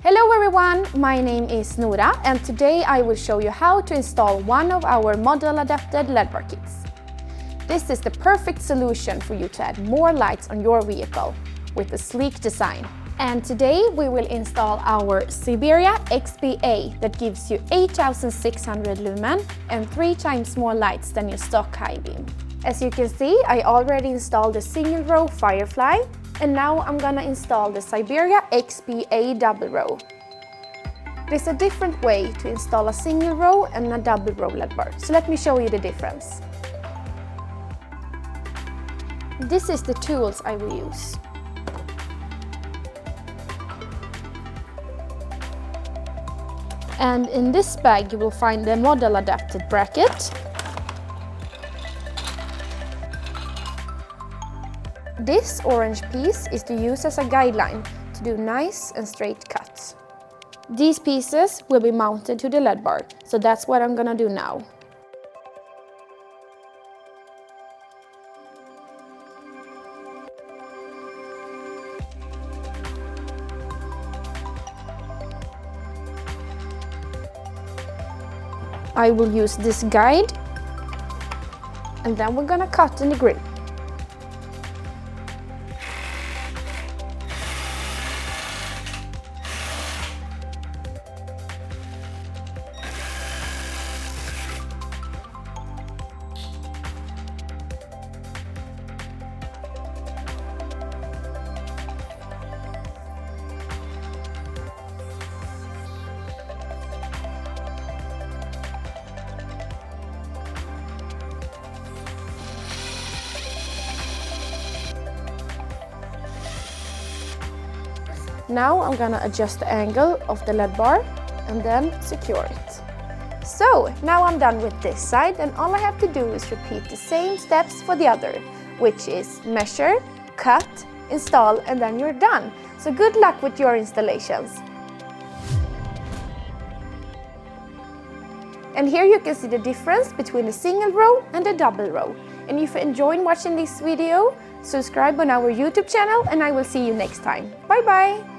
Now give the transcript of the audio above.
Hello everyone, my name is Nora and today I will show you how to install one of our model adapted LED bar kits. This is the perfect solution for you to add more lights on your vehicle with a sleek design. And today we will install our Siberia XPA that gives you 8600 lumen and 3 times more lights than your stock high beam. As you can see, I already installed a single row Firefly, and now I'm gonna install the Siberia XPA double row. There's a different way to install a single row and a double row LED bar, so let me show you the difference. This is the tools I will use. And in this bag you will find the model adapted bracket. This orange piece is to use as a guideline to do nice and straight cuts. These pieces will be mounted to the LED bar, so that's what I'm gonna do now. I will use this guide, and then we're gonna cut in the grille. Now I'm gonna adjust the angle of the LED bar and then secure it. So now I'm done with this side, and all I have to do is repeat the same steps for the other, which is measure, cut, install, and then you're done. So good luck with your installations. And here you can see the difference between a single row and a double row. And if you enjoyed watching this video, subscribe on our YouTube channel and I will see you next time. Bye bye!